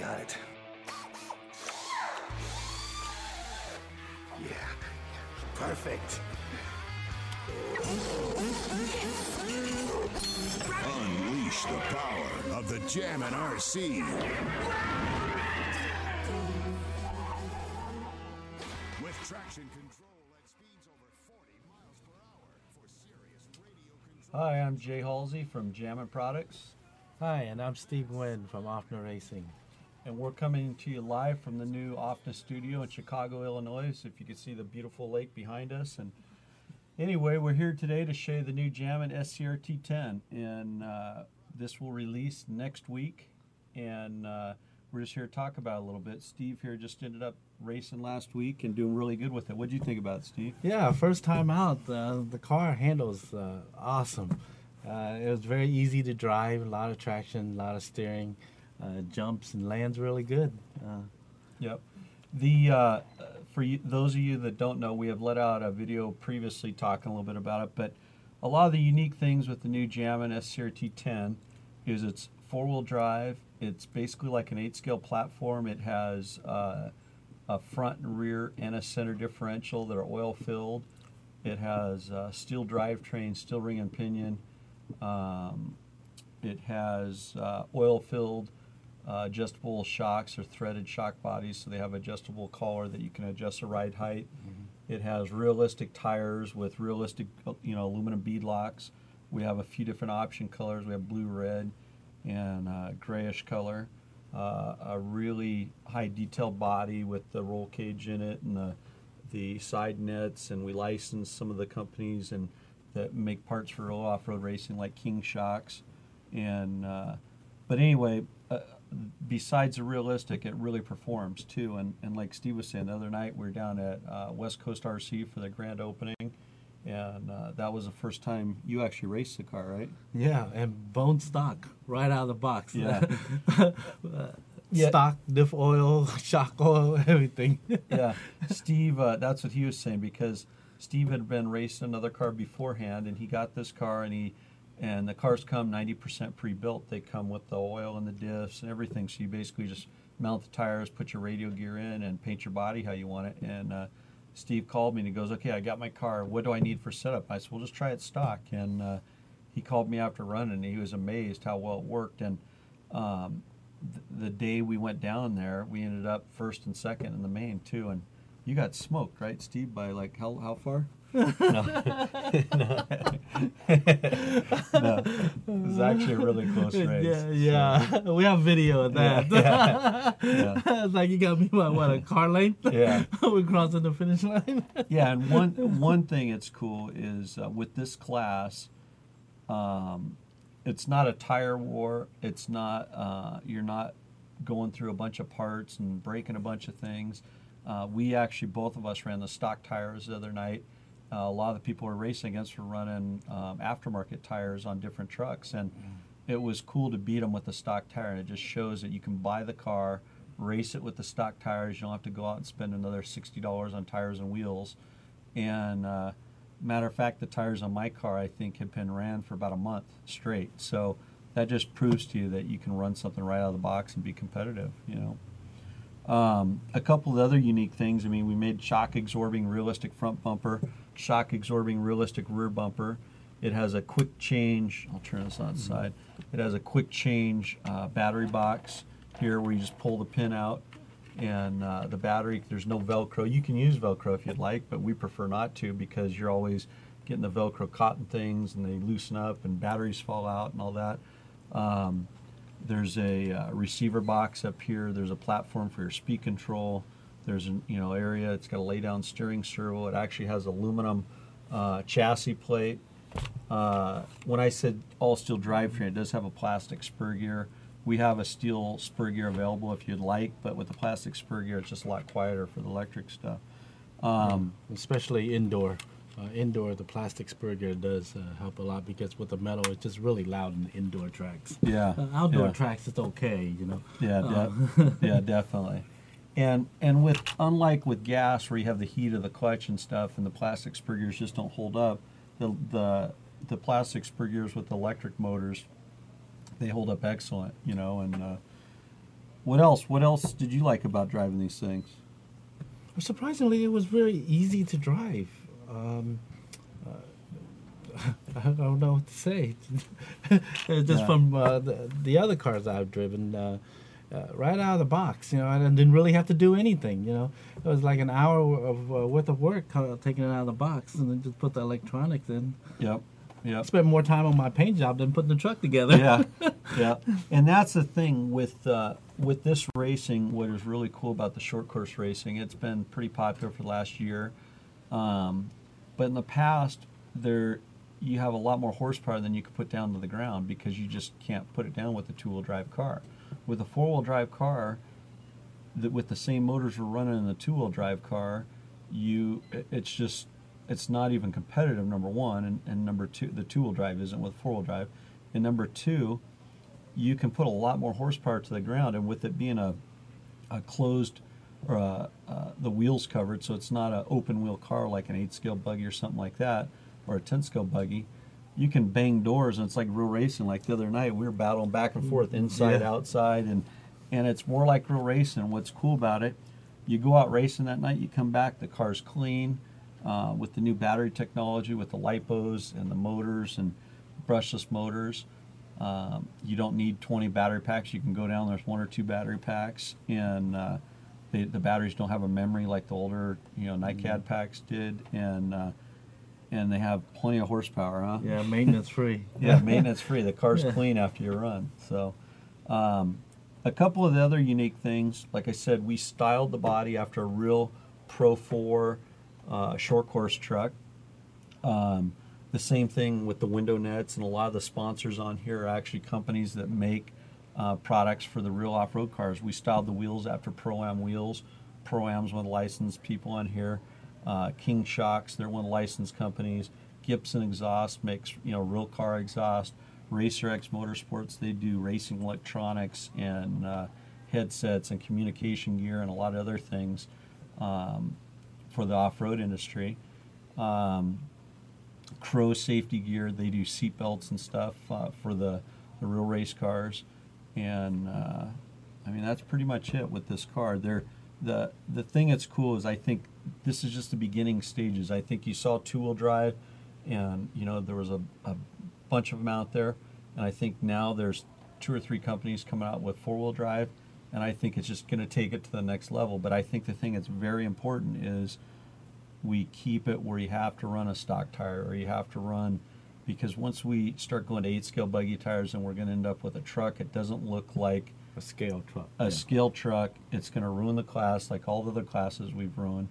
Got it. Yeah. Perfect. Unleash the power of the Jammin' RC. With traction control at speeds over 40 miles per hour for serious radio control. Hi, I'm Jay Halsey from Jammin' Products. Hi, and I'm Steve Nyugen from Offner Racing. And we're coming to you live from the new Offner studio in Chicago, Illinois. So if you can see the beautiful lake behind us. And anyway, we're here today to show you the new Jammin' SCRT10. And this will release next week. And we're just here to talk about it a little bit. Steve here just ended up racing last week and doing really good with it. What do you think about it, Steve? Yeah, first time out. The car handles awesome. It was very easy to drive, a lot of traction, a lot of steering, jumps and lands really good. Yep. The for you, those of you that don't know, we have let out a video previously talking a little bit about it, but a lot of the unique things with the new Jammin' SCRT10 is it's four-wheel drive. It's basically like an 8-scale platform. It has a front and rear and a center differential that are oil-filled. It has steel drivetrain, steel ring and pinion. It has oil-filled adjustable shocks or threaded shock bodies, so they have adjustable collar that you can adjust the ride height. Mm-hmm. It has realistic tires with realistic, aluminum bead locks. We have a few different option colors. We have blue, red, and grayish color. A really high detailed body with the roll cage in it and the side nets, and we license some of the companies and that make parts for off-road racing like King Shocks. And but anyway, besides the realistic, it really performs too. And like Steve was saying the other night, we were down at West Coast RC for the grand opening, and that was the first time you actually raced the car, right? Yeah, and bone stock right out of the box. Yeah. Stock, diff oil, shock oil, everything. Yeah, Steve, that's what he was saying, because Steve had been racing another car beforehand, and he got this car, and the cars come 90% pre-built. They come with the oil and the diffs and everything, so you basically just mount the tires, put your radio gear in, and paint your body how you want it. And Steve called me, and he goes, okay, I got my car. What do I need for setup? I said, well, just try it stock. And he called me after running, and he was amazed how well it worked. And the day we went down there, we ended up first and second in the main, too. And you got smoked, right, Steve, by like how far? No. No. It was actually a really close race. Yeah. So. We have video of that. Yeah. It's like you got me by what, a car length? Yeah. We're crossing the finish line. Yeah, and one thing that's cool is with this class, it's not a tire war. It's not you're not going through a bunch of parts and breaking a bunch of things. We actually, both of us ran the stock tires the other night. A lot of the people we're racing against were running aftermarket tires on different trucks, and it was cool to beat them with the stock tire. And it just shows that you can buy the car, race it with the stock tires. You don't have to go out and spend another $60 on tires and wheels. And matter of fact, the tires on my car, I think, have been ran for about a month straight. So that just proves to you that you can run something right out of the box and be competitive, A couple of other unique things. I mean, we made shock absorbing realistic front bumper, shock absorbing realistic rear bumper. It has a quick change. I'll turn this on its side. It has a quick change battery box here where you just pull the pin out, and the battery, there's no Velcro. You can use Velcro if you'd like, but we prefer not to, because you're always getting the Velcro caught in things and they loosen up and batteries fall out and all that. There's a receiver box up here. There's a platform for your speed control. There's an area. It's got a lay down steering servo. It actually has aluminum chassis plate. When I said all steel drivetrain, it does have a plastic spur gear. We have a steel spur gear available if you'd like, but with the plastic spur gear, it's just a lot quieter for the electric stuff. Especially indoor. Indoor, the plastic spur gear does help a lot, because with the metal, it's just really loud in indoor tracks. Yeah. Outdoor tracks, it's okay, Yeah, yeah, definitely. And with, unlike with gas where you have the heat of the clutch and stuff, and the plastic spur gears just don't hold up, the plastic spur gears with electric motors, they hold up excellent, and What else? What else did you like about driving these things? Surprisingly, it was very easy to drive. I don't know what to say. Just Yeah. from the other cars I've driven, right out of the box, I didn't really have to do anything. It was like an hour of worth of work taking it out of the box, and then just put the electronics in. Yep. Yep. Spent more time on my paint job than putting the truck together. Yeah, yeah, and that's the thing with this racing. What is really cool about the short course racing? It's been pretty popular for the last year, but in the past, you have a lot more horsepower than you could put down to the ground because you just can't put it down with a two-wheel drive car. With a four-wheel drive car, with the same motors we're running in the two-wheel drive car, it's not even competitive, number one, and number two, the two-wheel drive isn't with four-wheel drive, and number two, you can put a lot more horsepower to the ground, and with it being a closed, or the wheels covered, so it's not an open wheel car like an 8-scale buggy or something like that, or a 10-scale buggy, you can bang doors, and it's like real racing. Like the other night, we were battling back and forth, inside, outside, and it's more like real racing. What's cool about it, you go out racing that night, you come back, the car's clean, with the new battery technology, with the lipos and the motors and brushless motors. You don't need 20 battery packs. You can go down, there's 1 or 2 battery packs, and the batteries don't have a memory like the older NiCad packs did, and they have plenty of horsepower, huh? Yeah, maintenance free. Yeah, maintenance free. The car's clean after you run. So a couple of the other unique things, like I said, we styled the body after a real Pro 4 short course truck. The same thing with the window nets, and a lot of the sponsors on here are actually companies that make products for the real off-road cars. We styled the wheels after Pro-Am wheels. Pro-Am's one of the licensed people on here. King Shocks, they're one of the licensed companies. Gibson Exhaust makes real car exhaust. Racer X Motorsports, they do racing electronics and headsets and communication gear and a lot of other things for the off-road industry. Crow Safety Gear, they do seat belts and stuff for the real race cars. And I mean, that's pretty much it with this car. The thing that's cool is I think this is just the beginning stages. I think you saw two-wheel drive, and there was a bunch of them out there, and I think now there's 2 or 3 companies coming out with four-wheel drive, and I think it's just going to take it to the next level. But I think the thing that's very important is we keep it where you have to run a stock tire, or you have to run, because once we start going to 8-scale buggy tires and we're going to end up with a truck, it doesn't look like A scale truck. a scale truck. It's going to ruin the class like all the other classes we've ruined.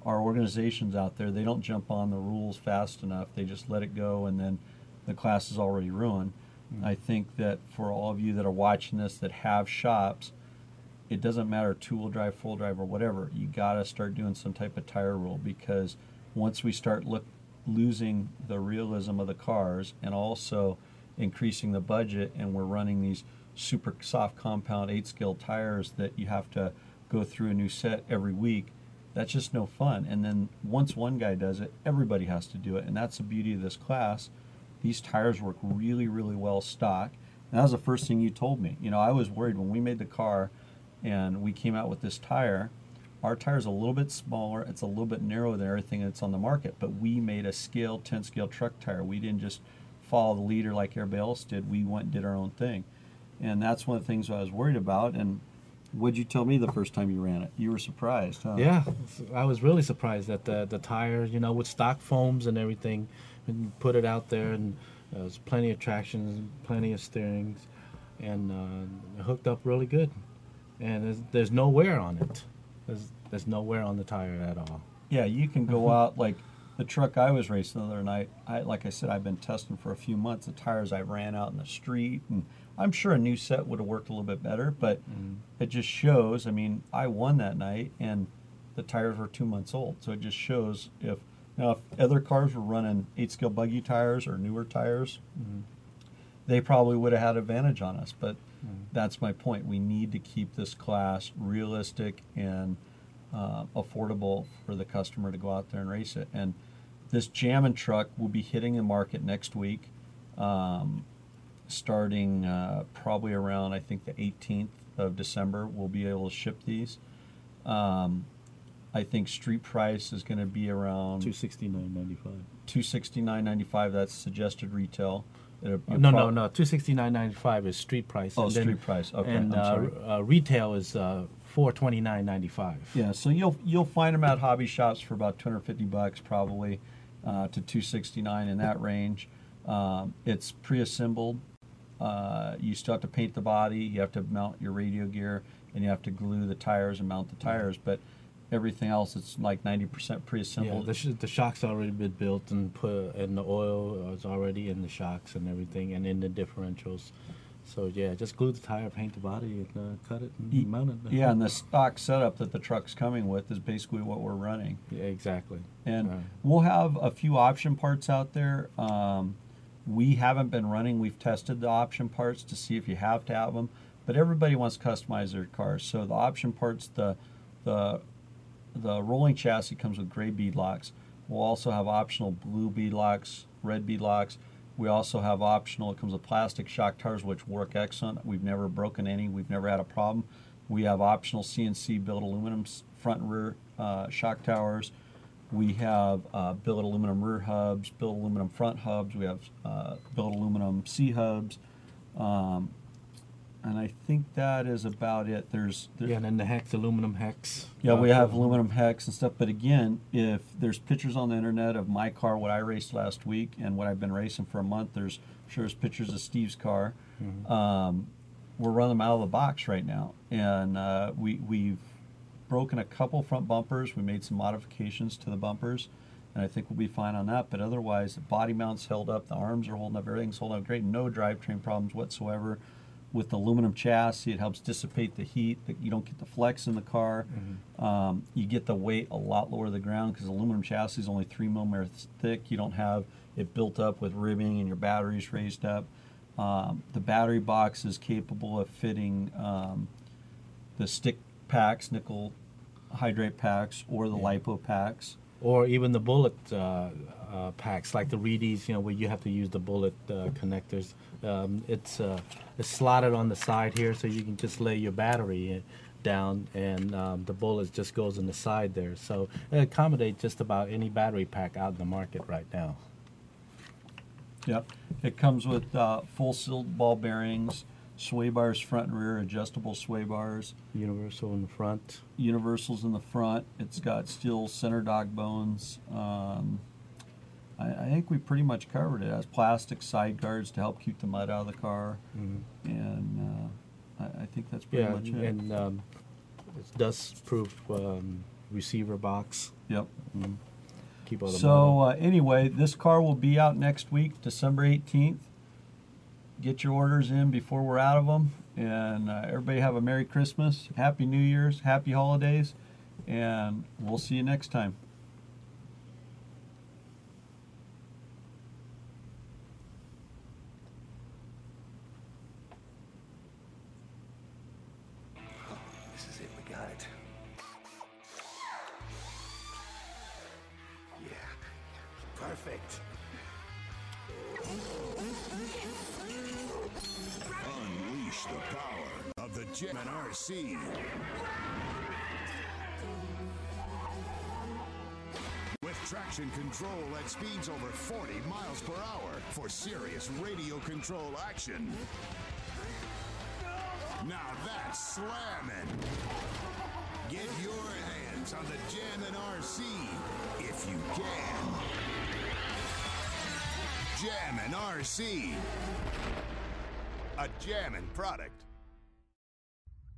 Our organizations out there, they don't jump on the rules fast enough. They just let it go, and then the class is already ruined. I think that for all of you that are watching this that have shops, it doesn't matter two-wheel drive, full drive, or whatever. You got to start doing some type of tire rule, because once we start losing the realism of the cars and also increasing the budget, and we're running these super soft compound 8-scale tires that you have to go through a new set every week, that's just no fun. And then once one guy does it, everybody has to do it, and that's the beauty of this class. These tires work really, really well stock. And that was the first thing you told me. I was worried when we made the car and we came out with this tire. Our tire's a little bit smaller. It's a little bit narrower than everything that's on the market, but we made a 10-scale truck tire. We didn't just follow the leader like everybody else did. We went and did our own thing. And that's one of the things I was worried about. And what'd you tell me the first time you ran it? You were surprised, huh? Yeah, I was really surprised that the tire, with stock foams and everything, and put it out there, and there's plenty of traction, plenty of steerings, and it hooked up really good. And there's no wear on it. There's no wear on the tire at all. Yeah, you can go out, like the truck I was racing the other night. Like I said, I've been testing for a few months the tires I ran out in the street, and I'm sure a new set would have worked a little bit better, but it just shows. I mean, I won that night, and the tires were 2 months old, so it just shows if other cars were running 8-scale buggy tires or newer tires, they probably would have had advantage on us. But that's my point. We need to keep this class realistic and affordable for the customer to go out there and race it. And this jamming truck will be hitting the market next week. starting probably around, I think, the 18th of December. We'll be able to ship these. I think street price is going to be around $269.95. $269.95. That's suggested retail. No, 269.95 is street price. Oh, and then, street price. Okay, and I'm sorry. Retail is $429.95. Yeah, so you'll find them at hobby shops for about $250 probably to $269 in that range. It's pre-assembled. You still have to paint the body. You have to mount your radio gear, and you have to glue the tires and mount the tires. But everything else, it's like 90% pre-assembled. Yeah, the shocks already been built and put, and the oil is already in the shocks and everything, and in the differentials. So yeah, just glue the tire, paint the body, and cut it and mount it. Yeah, and the stock setup that the truck's coming with is basically what we're running. Yeah, exactly. And we'll have a few option parts out there. We haven't been running. We've tested the option parts to see if you have to have them, but everybody wants to customize their cars. So the option parts, the rolling chassis comes with gray bead locks. We'll also have optional blue bead locks, red bead locks. We also have optional, it comes with plastic shock tires, which work excellent. We've never broken any. We've never had a problem. We have optional CNC built aluminum front and rear shock towers. We have built aluminum rear hubs, built aluminum front hubs. We have built aluminum C hubs. And I think that is about it. There's yeah, and then the hex, aluminum hex. Yeah, we have aluminum hex and stuff. But again, if there's pictures on the internet of my car, what I raced last week, and what I've been racing for a month, I'm sure there's pictures of Steve's car. Mm-hmm. We're running them out of the box right now, and we've broken a couple front bumpers. We made some modifications to the bumpers, and I think we'll be fine on that. But otherwise, the body mount's held up, the arms are holding up, everything's holding up great. No drivetrain problems whatsoever. With the aluminum chassis, it helps dissipate the heat. You don't get the flex in the car. Mm-hmm. You get the weight a lot lower to the ground because aluminum chassis is only 3 millimeters thick. You don't have it built up with ribbing and your batteries raised up. The battery box is capable of fitting the stick packs, nickel hydrate packs, or the lipo packs. Or even the bullet packs, like the Reedies, where you have to use the bullet connectors. It's slotted on the side here, so you can just lay your battery down, and the bullet just goes in the side there. So it accommodates just about any battery pack out in the market right now. Yep. It comes with full sealed ball bearings, sway bars front and rear, adjustable sway bars. Universal in the front. Universals in the front. It's got steel center dog bones. I think we pretty much covered it. It has plastic side guards to help keep the mud out of the car. Mm-hmm. And I think that's pretty much it. And it's dust-proof receiver box. Yep. Mm-hmm. Keep all the mud. Anyway, this car will be out next week, December 18th. Get your orders in before we're out of them. And everybody have a Merry Christmas, Happy New Year's, Happy Holidays, and we'll see you next time. This is it, we got it. Yeah, perfect. Unleash the power of the German RC. With traction control at speeds over 40 miles per hour for serious radio control action. Now that's slamming. Get your hands on the Jammin' RC if you can. Jammin' RC. A Jammin' product.